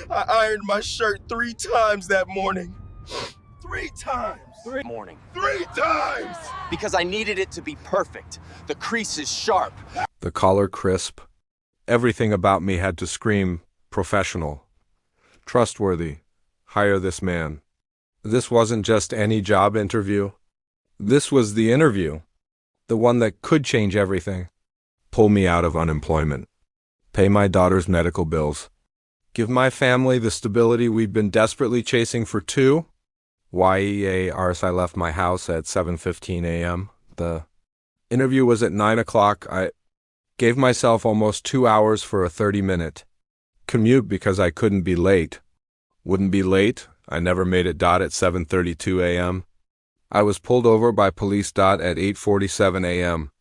I ironed my shirt 3 times that morning. 3 times. Morning. 3 times! Because I needed it to be perfect. The crease is sharp. The collar crisp. Everything about me had to scream professional, trustworthy, hire this man. This wasn't just any job interview. This was the interview. The one that could change everything. Pull me out of unemployment. Pay my daughter's medical bills. Give my family the stability we've been desperately chasing for 2 years. I left my house at 7:15 a.m. The interview was at 9 o'clock. I gave myself almost 2 hours for a 30-minute commute because I couldn't be late. Wouldn't be late. I never made it. At 7:32 a.m. I was pulled over by police. At 8:47 a.m.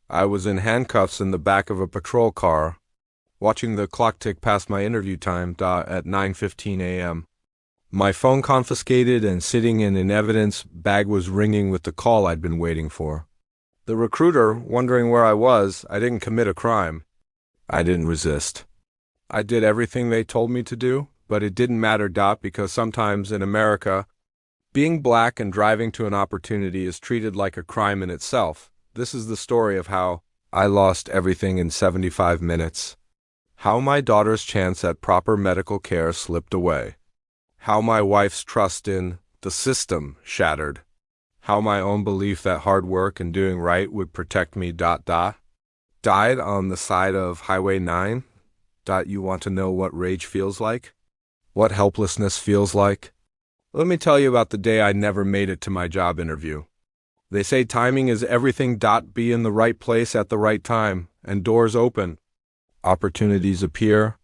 I was in handcuffs in the back of a patrol car, watching the clock tick past my interview time. At 9:15 a.m. My phone confiscated and sitting in an evidence bag was ringing with the call I'd been waiting for. The recruiter, wondering where I was, I didn't commit a crime. I didn't resist. I did everything they told me to do, but it didn't matter. Because sometimes in America, being black and driving to an opportunity is treated like a crime in itself. This is the story of how I lost everything in 75 minutes. How my daughter's chance at proper medical care slipped away. How my wife's trust in the system shattered. How my own belief that hard work and doing right would protect me. Died on the side of Highway 9. You want to know what rage feels like? What helplessness feels like? Let me tell you about the day I never made it to my job interview. They say timing is everything. Be in the right place at the right time, and doors open. Opportunities appear.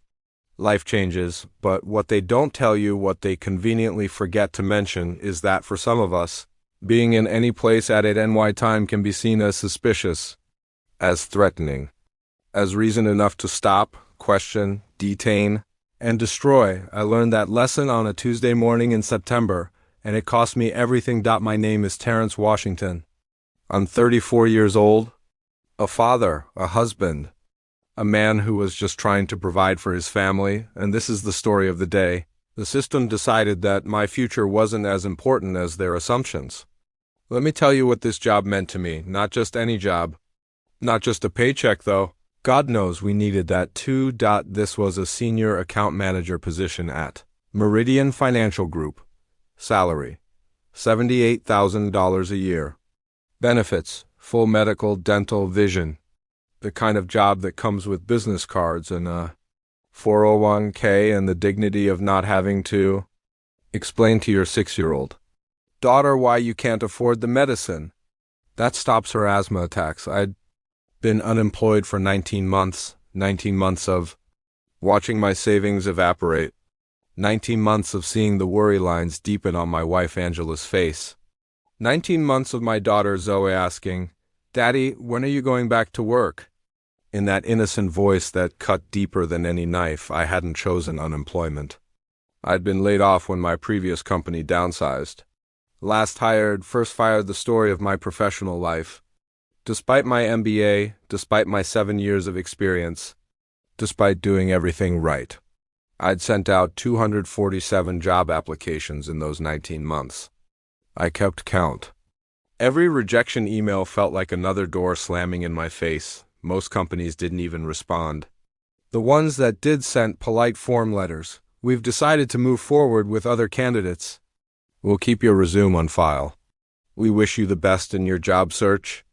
Life changes, but what they don't tell you, what they conveniently forget to mention, is that for some of us, being in any place at NY time can be seen as suspicious, as threatening, as reason enough to stop, question, detain, and destroy. I learned that lesson on a Tuesday morning in September, and it cost me everything. My name is Terrence Washington. I'm 34 years old, a father, a husband, a man who was just trying to provide for his family, and this is the story of the day. The system decided that my future wasn't as important as their assumptions. Let me tell you what this job meant to me. Not just any job. Not just a paycheck, though. God knows we needed that too. This was a senior account manager position at Meridian Financial Group. Salary, $78,000 a year. Benefits, full medical, dental, vision. The kind of job that comes with business cards and a 401k and the dignity of not having to explain to your 6-year-old daughter why you can't afford the medicine. That stops her asthma attacks. I'd been unemployed for 19 months of watching my savings evaporate, 19 months of seeing the worry lines deepen on my wife Angela's face, 19 months of my daughter Zoe asking, "Daddy, when are you going back to work?" In that innocent voice that cut deeper than any knife, I hadn't chosen unemployment. I'd been laid off when my previous company downsized. Last hired, first fired, the story of my professional life. Despite my MBA, despite my 7 years of experience, despite doing everything right, I'd sent out 247 job applications in those 19 months. I kept count. Every rejection email felt like another door slamming in my face. Most companies didn't even respond. The ones that did sent polite form letters. "We've decided to move forward with other candidates. We'll keep your resume on file. We wish you the best in your job search."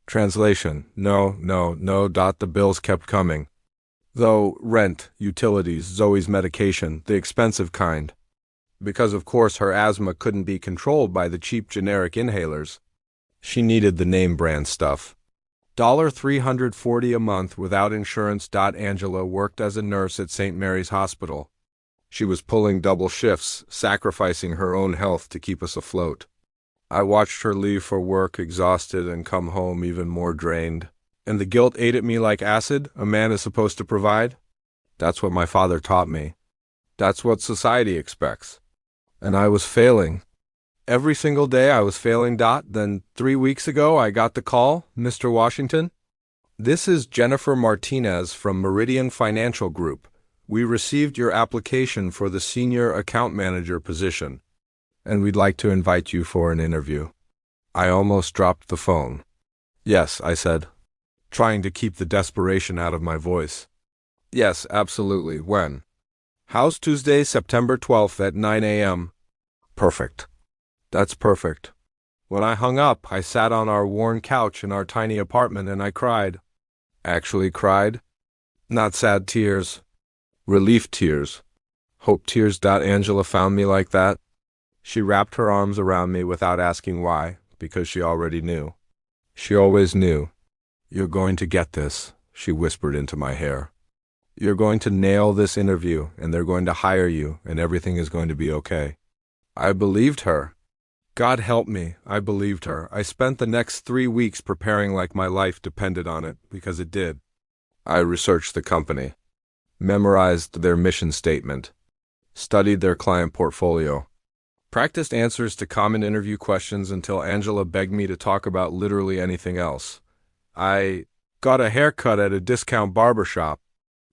Translation: No. The bills kept coming. Though rent, utilities, Zoe's medication, the expensive kind. Because of course her asthma couldn't be controlled by the cheap generic inhalers. She needed the name brand stuff. $340 a month without insurance. Angela worked as a nurse at St. Mary's Hospital. She was pulling double shifts, sacrificing her own health to keep us afloat. I watched her leave for work exhausted and come home even more drained. And the guilt ate at me like acid a man is supposed to provide. That's what my father taught me. That's what society expects. And I was failing. Every single day I was failing. Then 3 weeks ago I got the call, Mr. Washington. This is Jennifer Martinez from Meridian Financial Group. We received your application for the senior account manager position, and we'd like to invite you for an interview. I almost dropped the phone. Yes, I said, trying to keep the desperation out of my voice. Yes, absolutely. When? How's Tuesday, September 12th at 9 a.m.? Perfect. That's perfect. When I hung up, I sat on our worn couch in our tiny apartment and I cried. Actually cried? Not sad tears. Relief tears. Hope tears. Angela found me like that. She wrapped her arms around me without asking why, because she already knew. She always knew. You're going to get this, she whispered into my hair. You're going to nail this interview, and they're going to hire you, and everything is going to be okay. I believed her. God help me, I believed her. I spent the next 3 weeks preparing like my life depended on it, because it did. I researched the company, memorized their mission statement, studied their client portfolio, practiced answers to common interview questions until Angela begged me to talk about literally anything else. I got a haircut at a discount barbershop,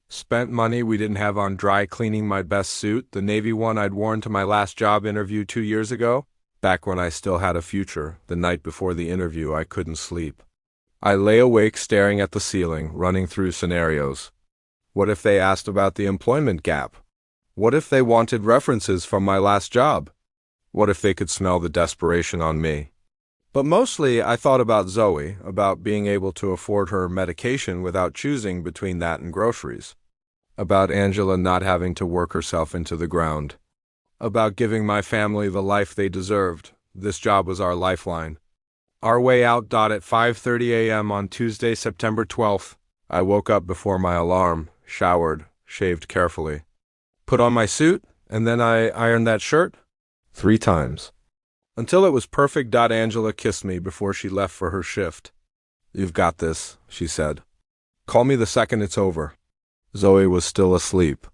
spent money we didn't have on dry cleaning my best suit, the navy one I'd worn to my last job interview 2 years ago, back when I still had a future. The night before the interview, I couldn't sleep. I lay awake staring at the ceiling, running through scenarios. What if they asked about the employment gap? What if they wanted references from my last job? What if they could smell the desperation on me? But mostly, I thought about Zoe, about being able to afford her medication without choosing between that and groceries, about Angela not having to work herself into the ground, about giving my family the life they deserved. This job was our lifeline. Our way out. At 5:30 a.m. on Tuesday, September 12th, I woke up before my alarm, showered, shaved carefully, put on my suit, and then I ironed that shirt 3 times. Until it was perfect. Angela kissed me before she left for her shift. You've got this, she said. Call me the second it's over. Zoe was still asleep.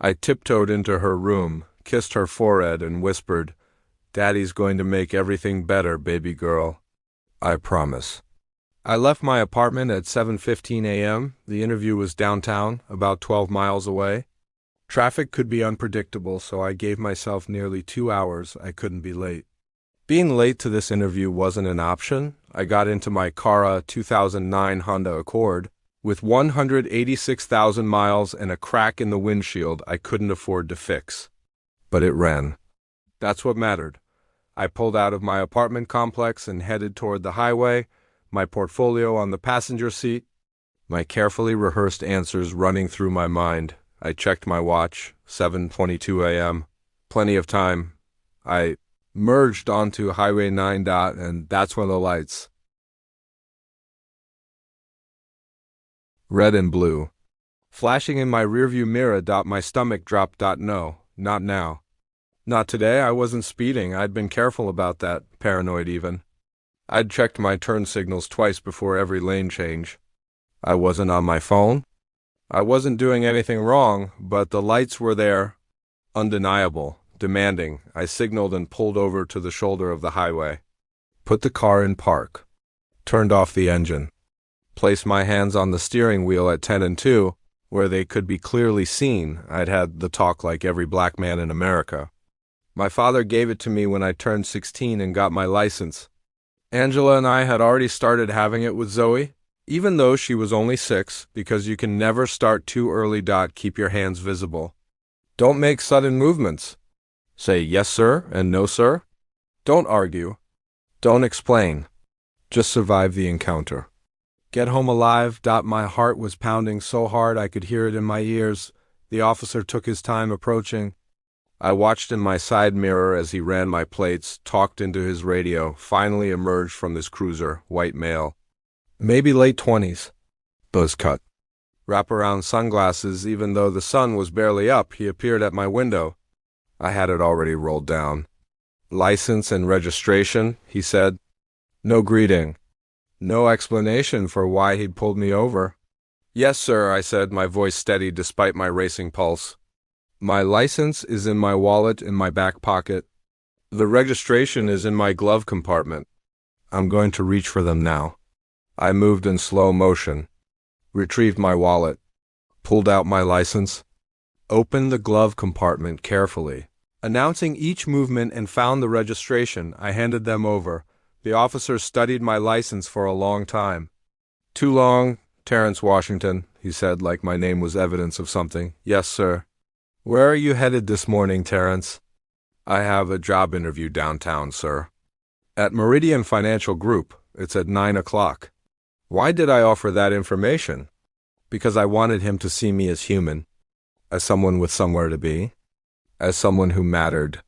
I tiptoed into her room, kissed her forehead, and whispered, Daddy's going to make everything better, baby girl. I promise. I left my apartment at 7:15 a.m. The interview was downtown, about 12 miles away. Traffic could be unpredictable, so I gave myself nearly 2 hours. I couldn't be late. Being late to this interview wasn't an option. I got into my Cara 2009 Honda Accord with 186,000 miles and a crack in the windshield I couldn't afford to fix. But it ran. That's what mattered. I pulled out of my apartment complex and headed toward the highway, my portfolio on the passenger seat, my carefully rehearsed answers running through my mind. I checked my watch, 7:22 a.m. Plenty of time. I merged onto Highway 9. And that's when the lights. Red and blue. Flashing in my rearview mirror. My stomach dropped. No, not now. Not today. I wasn't speeding. I'd been careful about that, paranoid even. I'd checked my turn signals twice before every lane change. I wasn't on my phone. I wasn't doing anything wrong, but the lights were there, undeniable, demanding. I signaled and pulled over to the shoulder of the highway. Put the car in park. Turned off the engine. Placed my hands on the steering wheel at 10 and 2, where they could be clearly seen. I'd had the talk like every black man in America. My father gave it to me when I turned 16 and got my license. Angela and I had already started having it with Zoe, even though she was only 6, because you can never start too early. Keep your hands visible. Don't make sudden movements. Say yes, sir, and no, sir. Don't argue. Don't explain. Just survive the encounter. Get home alive. My heart was pounding so hard I could hear it in my ears. The officer took his time approaching. I watched in my side mirror as he ran my plates, talked into his radio, finally emerged from this cruiser, white male. Maybe late 20s. Buzz cut. Wraparound sunglasses. Even though the sun was barely up, he appeared at my window. I had it already rolled down. License and registration, he said. No greeting. No explanation for why he'd pulled me over. Yes, sir, I said, my voice steady despite my racing pulse. My license is in my wallet in my back pocket. The registration is in my glove compartment. I'm going to reach for them now. I moved in slow motion, retrieved my wallet, pulled out my license. opened the glove compartment carefully. Announcing each movement and found the registration, I handed them over. The officer studied my license for a long time. "Too long, Terrence Washington," he said like my name was evidence of something. "Yes, sir." "Where are you headed this morning, Terrence?" "I have a job interview downtown, sir." "At Meridian Financial Group. It's at 9 o'clock. Why did I offer that information? Because I wanted him to see me as human, as someone with somewhere to be, as someone who mattered.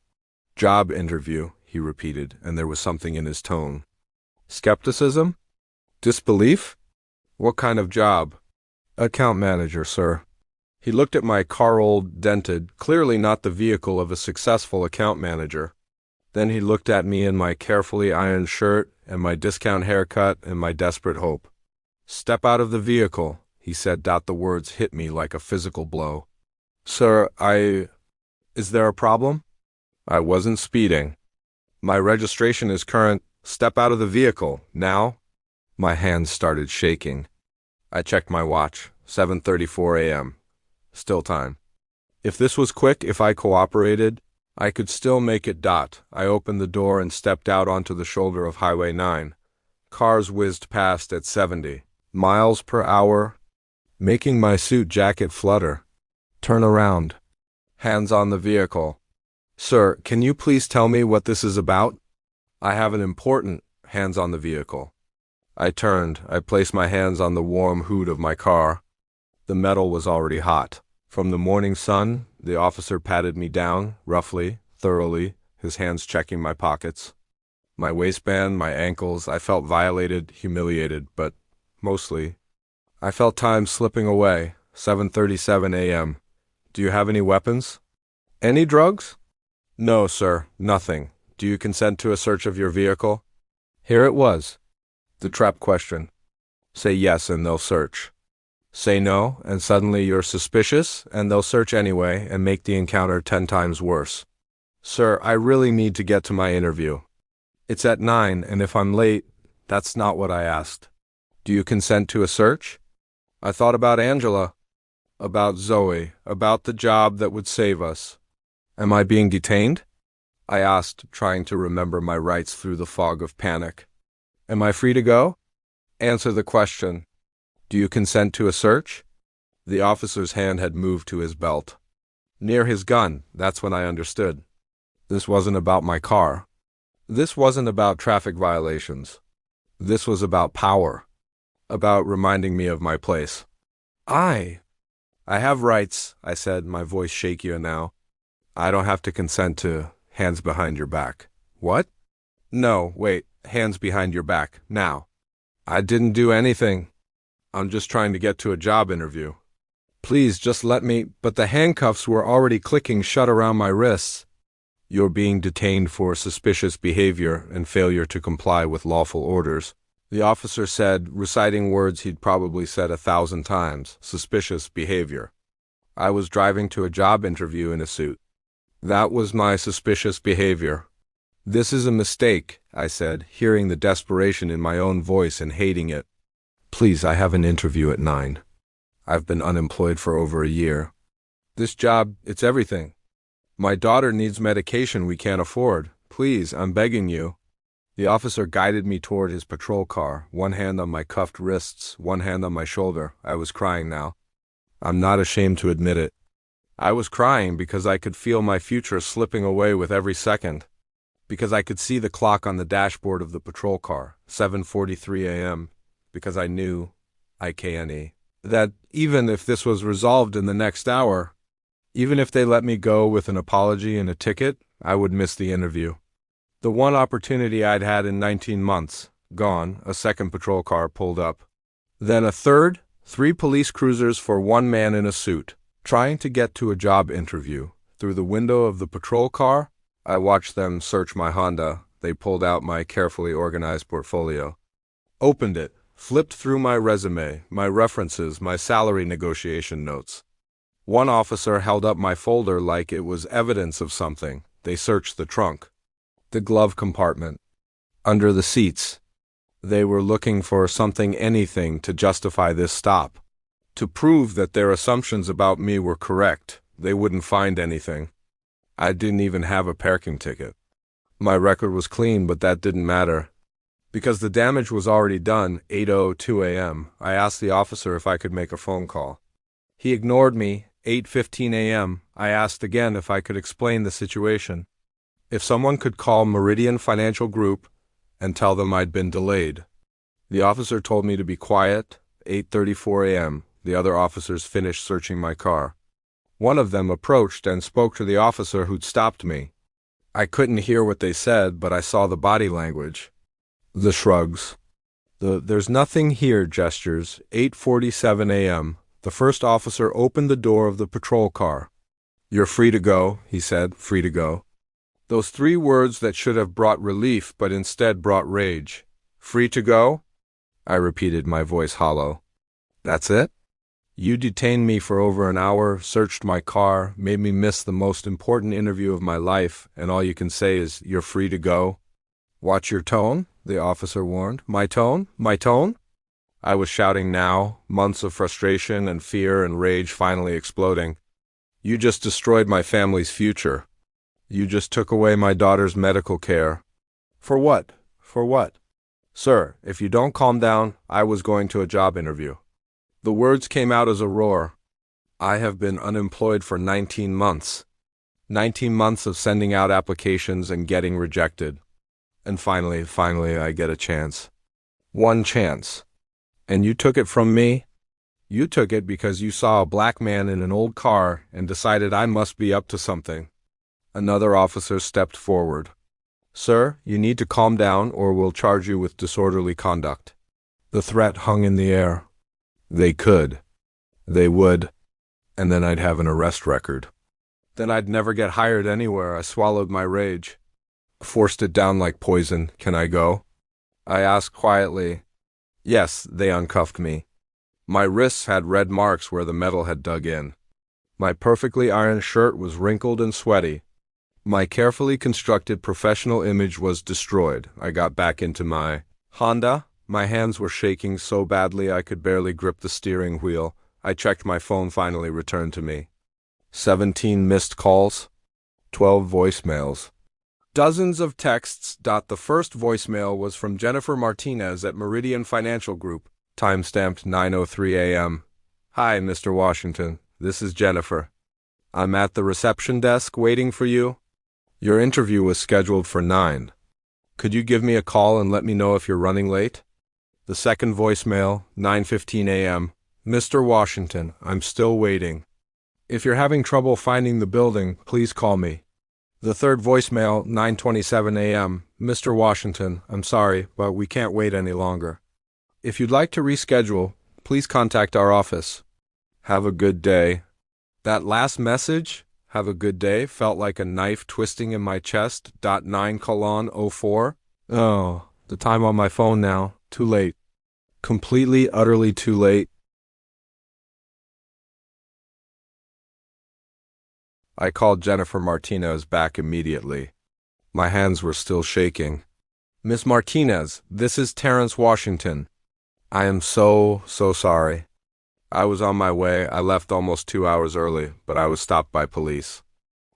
"Job interview," he repeated, and there was something in his tone. Skepticism? Disbelief? "What kind of job?" "Account manager, sir." He looked at my car, old, dented, clearly not the vehicle of a successful account manager. Then he looked at me in my carefully ironed shirt and my discount haircut and my desperate hope. "Step out of the vehicle," he said. The words hit me like a physical blow. "Sir, Is there a problem?" "I wasn't speeding. My registration is current. Step out of the vehicle, now." My hands started shaking. I checked my watch. 7:34 a.m. Still time. If this was quick, if I cooperated, I could still make it. I opened the door and stepped out onto the shoulder of Highway 9. Cars whizzed past at 70 miles per hour, making my suit jacket flutter. Turn around. Hands on the vehicle. "Sir, can you please tell me what this is about?" "I have an important." Hands on the vehicle. I turned. I placed my hands on the warm hood of my car. The metal was already hot. From the morning sun, the officer patted me down, roughly, thoroughly, his hands checking my pockets. My waistband, my ankles. I felt violated, humiliated, but mostly, I felt time slipping away. 7:37 a.m. "Do you have any weapons?" "Any drugs?" "No, sir, nothing." "Do you consent to a search of your vehicle?" Here it was. The trap question. Say yes and they'll search. Say no, and suddenly you're suspicious, and they'll search anyway and make the encounter 10 times worse. "Sir, I really need to get to my interview. It's at 9, and if I'm late..." "That's not what I asked." "Do you consent to a search?" "I thought about Angela, about Zoe, about the job that would save us." "Am I being detained?" I asked, trying to remember my rights through the fog of panic. "Am I free to go?" "Answer the question. Do you consent to a search?" The officer's hand had moved to his belt. Near his gun. That's when I understood. This wasn't about my car. This wasn't about traffic violations. This was about power. About reminding me of my place. I have rights," I said, my voice shakier now. "I don't have to consent to hands behind your back." "What?" "No, wait, hands behind your back, now." "I didn't do anything. I'm just trying to get to a job interview." "Please, just let me..." But the handcuffs were already clicking shut around my wrists. "You're being detained for suspicious behavior and failure to comply with lawful orders," the officer said, reciting words he'd probably said 1,000 times. Suspicious behavior. I was driving to a job interview in a suit. That was my suspicious behavior. "This is a mistake," I said, hearing the desperation in my own voice and hating it. "Please, I have an interview at 9. I've been unemployed for over a year. This job, it's everything. My daughter needs medication we can't afford. Please, I'm begging you." The officer guided me toward his patrol car, one hand on my cuffed wrists, one hand on my shoulder. I was crying now. I'm not ashamed to admit it. I was crying because I could feel my future slipping away with every second. Because I could see the clock on the dashboard of the patrol car, 7:43 a.m. Because I knew, that even if this was resolved in the next hour, even if they let me go with an apology and a ticket, I would miss the interview. The one opportunity I'd had in 19 months, gone. A second patrol car pulled up. Then a third, 3 police cruisers for one man in a suit, trying to get to a job interview. Through the window of the patrol car, I watched them search my Honda. They pulled out my carefully organized portfolio. Opened it, flipped through my resume, my references, my salary negotiation notes. One officer held up my folder like it was evidence of something. They searched the trunk, the glove compartment, under the seats. They were looking for something, anything, to justify this stop, to prove that their assumptions about me were correct. They wouldn't find anything. I didn't even have a parking ticket. My record was clean, but that didn't matter. Because the damage was already done, 8:02 a.m., I asked the officer if I could make a phone call. He ignored me. 8:15 a.m., I asked again if I could explain the situation. If someone could call Meridian Financial Group and tell them I'd been delayed. The officer told me to be quiet. 8:34 a.m., the other officers finished searching my car. One of them approached and spoke to the officer who'd stopped me. I couldn't hear what they said, but I saw the body language. The shrugs. There's nothing here gestures. 8:47 a.m., the first officer opened the door of the patrol car. You're free to go, he said, free to go. Those 3 words that should have brought relief but instead brought rage. Free to go? I repeated, my voice hollow. That's it? You detained me for over an hour, searched my car, made me miss the most important interview of my life, and all you can say is, you're free to go? Watch your tone, the officer warned. My tone? My tone? I was shouting now, months of frustration and fear and rage finally exploding. You just destroyed my family's future. You just took away my daughter's medical care. For what? For what? Sir, if you don't calm down, I was going to a job interview. The words came out as a roar. I have been unemployed for 19 months. 19 months of sending out applications and getting rejected. And finally, I get a chance. One chance. And you took it from me? You took it because you saw a black man in an old car and decided I must be up to something. Another officer stepped forward. Sir, you need to calm down or we'll charge you with disorderly conduct. The threat hung in the air. They could. They would. And then I'd have an arrest record. Then I'd never get hired anywhere. I swallowed my rage. Forced it down like poison. Can I go? I asked quietly. Yes, they uncuffed me. My wrists had red marks where the metal had dug in. My perfectly ironed shirt was wrinkled and sweaty. My carefully constructed professional image was destroyed. I got back into my Honda. My hands were shaking so badly I could barely grip the steering wheel. I checked my phone finally returned to me. 17 missed calls. 12 voicemails. Dozens of texts. The first voicemail was from Jennifer Martinez at Meridian Financial Group. Timestamped 9:03 a.m. Hi, Mr. Washington. This is Jennifer. I'm at the reception desk waiting for you. Your interview was scheduled for 9. Could you give me a call and let me know if you're running late? The second voicemail, 9:15 a.m. Mr. Washington, I'm still waiting. If you're having trouble finding the building, please call me. The third voicemail, 9:27 a.m. Mr. Washington, I'm sorry, but we can't wait any longer. If you'd like to reschedule, please contact our office. Have a good day. That last message, have a good day, felt like a knife twisting in my chest. 9:04. Oh, the time on my phone now. Too late. Completely, utterly too late. I called Jennifer Martinez back immediately. My hands were still shaking. Miss Martinez, this is Terrence Washington. I am so sorry. I was on my way. I left almost 2 hours early, but I was stopped by police.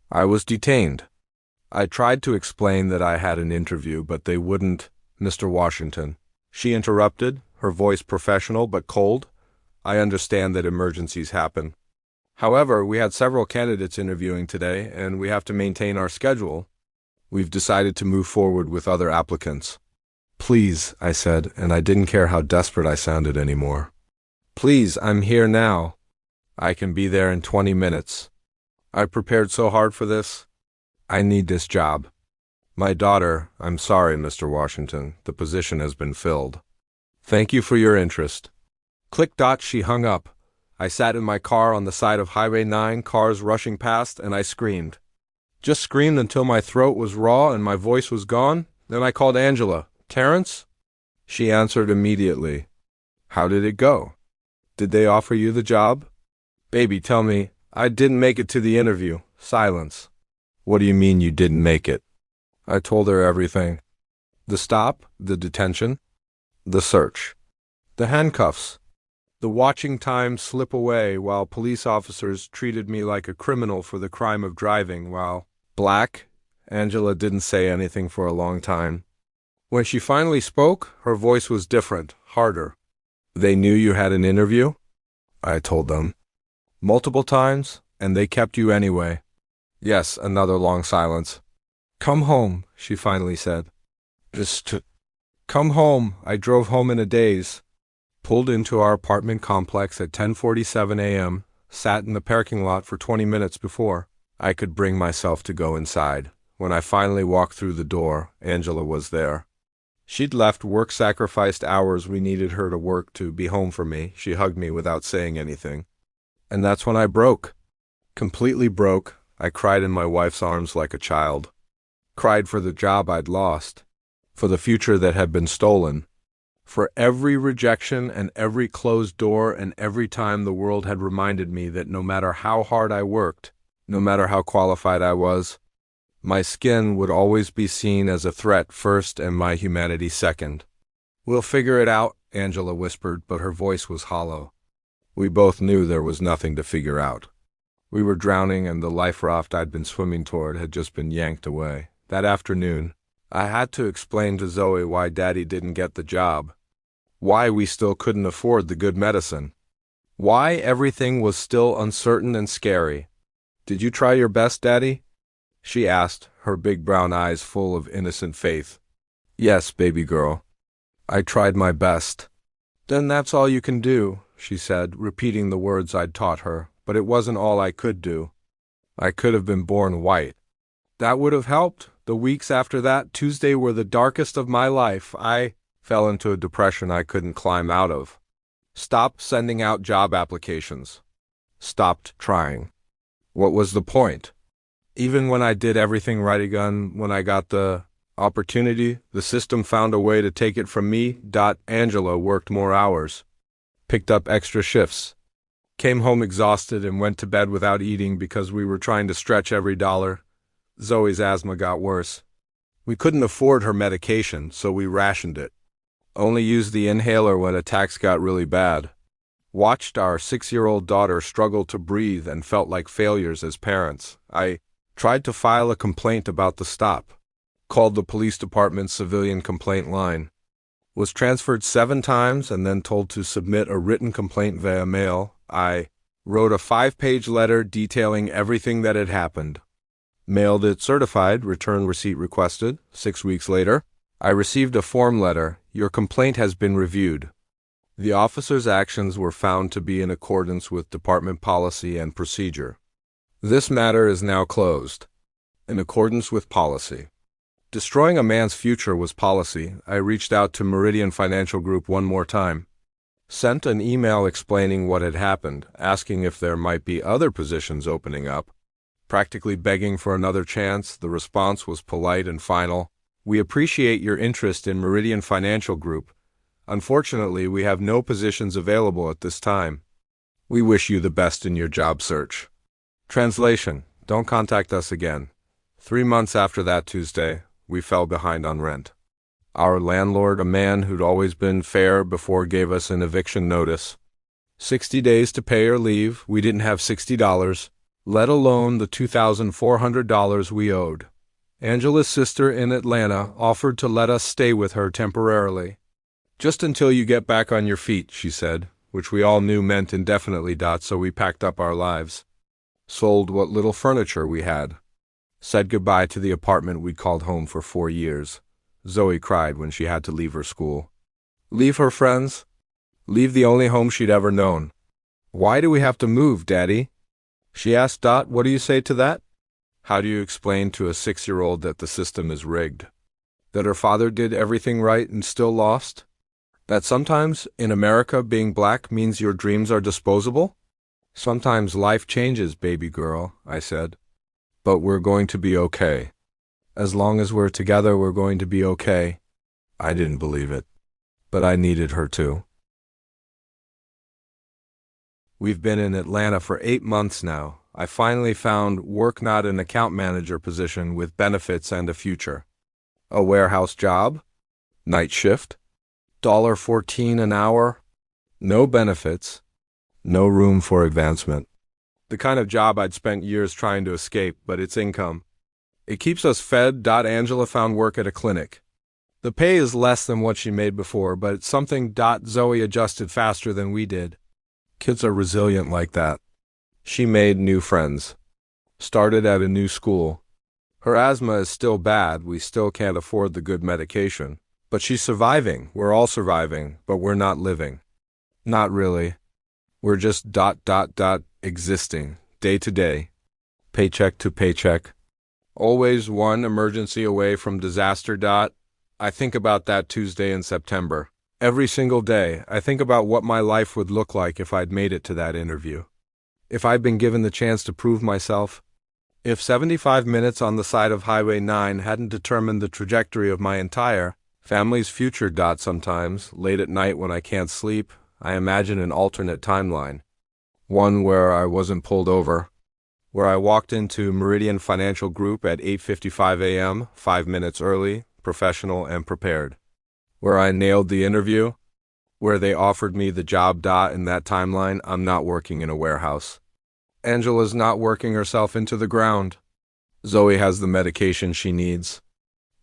I was detained. I tried to explain that I had an interview, but they wouldn't. Mr. Washington. She interrupted, her voice professional but cold. I understand that emergencies happen. However, we had several candidates interviewing today, and we have to maintain our schedule. We've decided to move forward with other applicants. Please, I said, and I didn't care how desperate I sounded anymore. Please, I'm here now. I can be there in 20 minutes. I prepared so hard for this. I need this job. My daughter, I'm sorry, Mr. Washington, the position has been filled. Thank you for your interest. Click. She hung up. I sat in my car on the side of Highway 9, cars rushing past, and I screamed. Just screamed until my throat was raw and my voice was gone. Then I called Angela. Terrence? She answered immediately. How did it go? Did they offer you the job? Baby, tell me. I didn't make it to the interview. Silence. What do you mean you didn't make it? I told her everything. The stop, the detention, the search, the handcuffs. The watching time slip away while police officers treated me like a criminal for the crime of driving while black. Angela didn't say anything for a long time. When she finally spoke, her voice was different, harder. They knew you had an interview? I told them. Multiple times, and they kept you anyway. Yes, another long silence. Come home, she finally said. Just come home. I drove home in a daze. Pulled into our apartment complex at 10:47 a.m., sat in the parking lot for 20 minutes before I could bring myself to go inside. When I finally walked through the door, Angela was there. She'd left work-sacrificed hours we needed her to work to be home for me. She hugged me without saying anything. And that's when I broke. Completely broke. I cried in my wife's arms like a child. Cried for the job I'd lost. For the future that had been stolen. For every rejection and every closed door and every time the world had reminded me that no matter how hard I worked, no matter how qualified I was, my skin would always be seen as a threat first and my humanity second. We'll figure it out, Angela whispered, but her voice was hollow. We both knew there was nothing to figure out. We were drowning and the life raft I'd been swimming toward had just been yanked away. That afternoon, I had to explain to Zoe why Daddy didn't get the job. Why we still couldn't afford the good medicine. Why everything was still uncertain and scary. Did you try your best, Daddy? She asked, her big brown eyes full of innocent faith. Yes, baby girl. I tried my best. Then that's all you can do, she said, repeating the words I'd taught her, but it wasn't all I could do. I could have been born white. That would have helped. The weeks after that Tuesday were the darkest of my life. I fell into a depression I couldn't climb out of. Stopped sending out job applications. Stopped trying. What was the point? Even when I did everything right again, when I got the opportunity, the system found a way to take it from me. Angela worked more hours. Picked up extra shifts. Came home exhausted and went to bed without eating because we were trying to stretch every dollar. Zoe's asthma got worse. We couldn't afford her medication, so we rationed it. Only used the inhaler when attacks got really bad. Watched our 6-year-old daughter struggle to breathe and felt like failures as parents. I tried to file a complaint about the stop. Called the police department's civilian complaint line. Was transferred 7 times and then told to submit a written complaint via mail. I wrote a 5-page letter detailing everything that had happened. Mailed it certified, return receipt requested. 6 weeks later, I received a form letter. Your complaint has been reviewed. The officer's actions were found to be in accordance with department policy and procedure. This matter is now closed. In accordance with policy. Destroying a man's future was policy. I reached out to Meridian Financial Group one more time. Sent an email explaining what had happened, asking if there might be other positions opening up. Practically begging for another chance, the response was polite and final. We appreciate your interest in Meridian Financial Group. Unfortunately, we have no positions available at this time. We wish you the best in your job search. Translation: don't contact us again. 3 months after that Tuesday, we fell behind on rent. Our landlord, a man who'd always been fair before, gave us an eviction notice. 60 days to pay or leave. We didn't have $60, let alone the $2,400 we owed. Angela's sister in Atlanta offered to let us stay with her temporarily. Just until you get back on your feet, she said, which we all knew meant indefinitely. So we packed up our lives. Sold what little furniture we had. Said goodbye to the apartment we'd called home for 4 years. Zoe cried when she had to leave her school. Leave her friends? Leave the only home she'd ever known. Why do we have to move, Daddy? She asked. What do you say to that? How do you explain to a 6-year-old that the system is rigged? That her father did everything right and still lost? That sometimes, in America, being black means your dreams are disposable? Sometimes life changes, baby girl, I said. But we're going to be okay. As long as we're together, we're going to be okay. I didn't believe it. But I needed her to. We've been in Atlanta for 8 months now. I finally found work, not an account manager position with benefits and a future. A warehouse job? Night shift? $14 an hour? No benefits, no room for advancement. The kind of job I'd spent years trying to escape, but it's income. It keeps us fed. Angela found work at a clinic. The pay is less than what she made before, but it's something. Zoe adjusted faster than we did. Kids are resilient like that. She made new friends. Started at a new school. Her asthma is still bad. We still can't afford the good medication. But she's surviving. We're all surviving, but we're not living. Not really. We're just existing, day to day, paycheck to paycheck. Always one emergency away from disaster. I think about that Tuesday in September. Every single day, I think about what my life would look like if I'd made it to that interview. If I'd been given the chance to prove myself. If 75 minutes on the side of Highway 9 hadn't determined the trajectory of my entire family's future. Sometimes, late at night when I can't sleep, I imagine an alternate timeline. One where I wasn't pulled over. Where I walked into Meridian Financial Group at 8:55 a.m., 5 minutes early, professional and prepared. Where I nailed the interview. Where they offered me the job. In that timeline, I'm not working in a warehouse. Angela's not working herself into the ground. Zoe has the medication she needs.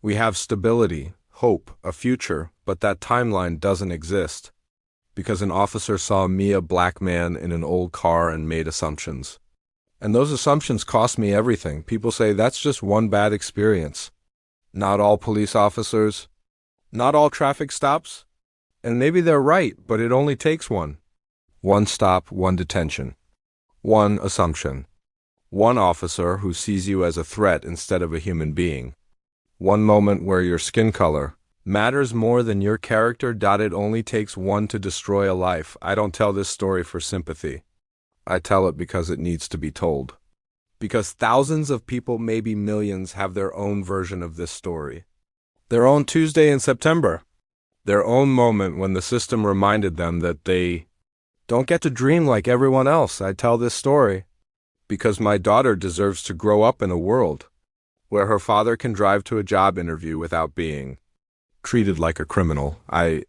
We have stability, hope, a future, but that timeline doesn't exist. Because an officer saw me, a black man, in an old car and made assumptions. And those assumptions cost me everything. People say that's just one bad experience. Not all police officers. Not all traffic stops. And maybe they're right, but it only takes one. One stop, one detention. One assumption. One officer who sees you as a threat instead of a human being. One moment where your skin color matters more than your character. It only takes one to destroy a life. I don't tell this story for sympathy. I tell it because it needs to be told. Because thousands of people, maybe millions, have their own version of this story. Their own Tuesday in September. Their own moment when the system reminded them that they don't get to dream like everyone else. I tell this story because my daughter deserves to grow up in a world where her father can drive to a job interview without being treated like a criminal. I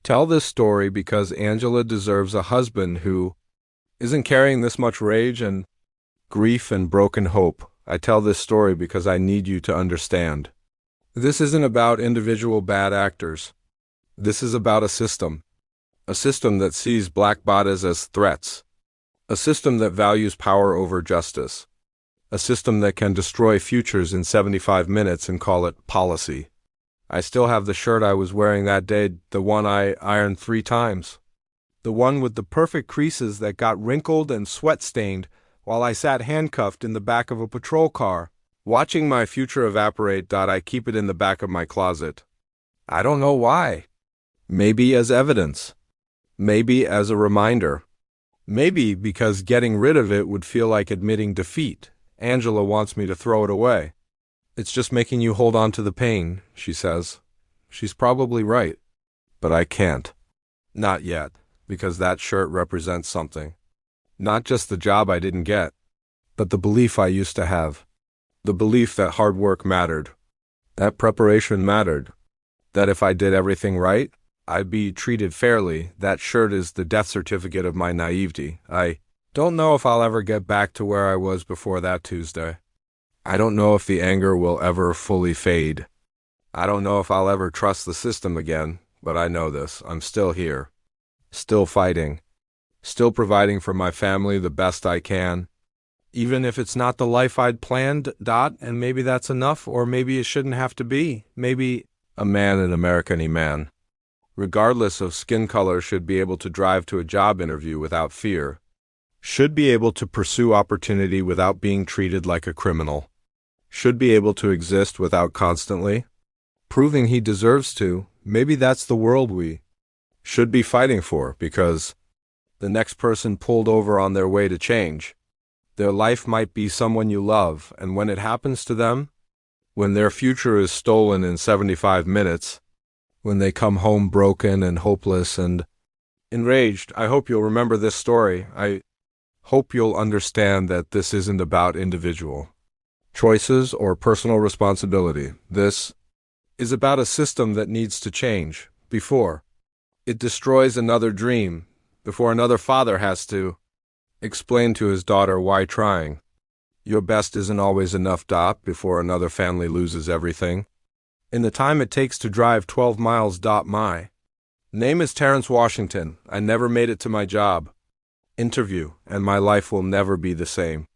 tell this story because Angela deserves a husband who isn't carrying this much rage and grief and broken hope. I tell this story because I need you to understand. This isn't about individual bad actors. This is about a system that sees black bodies as threats, a system that values power over justice, a system that can destroy futures in 75 minutes and call it policy. I still have the shirt I was wearing that day, the one I ironed 3 times. The one with the perfect creases that got wrinkled and sweat-stained while I sat handcuffed in the back of a patrol car, watching my future evaporate. I keep it in the back of my closet. I don't know why. Maybe as evidence. Maybe as a reminder. Maybe because getting rid of it would feel like admitting defeat. Angela wants me to throw it away. It's just making you hold on to the pain, she says. She's probably right. But I can't. Not yet, because that shirt represents something. Not just the job I didn't get, but the belief I used to have. The belief that hard work mattered. That preparation mattered. That if I did everything right, I'd be treated fairly. That shirt is the death certificate of my naivety. I don't know if I'll ever get back to where I was before that Tuesday. I don't know if the anger will ever fully fade. I don't know if I'll ever trust the system again, but I know this. I'm still here. Still fighting. Still providing for my family the best I can. Even if it's not the life I'd planned, and maybe that's enough, or maybe it shouldn't have to be. Maybe a man in American man, regardless of skin color, should be able to drive to a job interview without fear. Should be able to pursue opportunity without being treated like a criminal. Should be able to exist without constantly proving he deserves to. Maybe that's the world we should be fighting for, because the next person pulled over on their way to change. Their life might be someone you love, and when it happens to them, when their future is stolen in 75 minutes, when they come home broken and hopeless and enraged, I hope you'll remember this story. I hope you'll understand that this isn't about individual choices or personal responsibility. This is about a system that needs to change before it destroys another dream, before another father has to explain to his daughter why trying your best isn't always enough. Before another family loses everything. In the time it takes to drive 12 miles. My name is Terrence Washington. I never made it to my job interview, and my life will never be the same.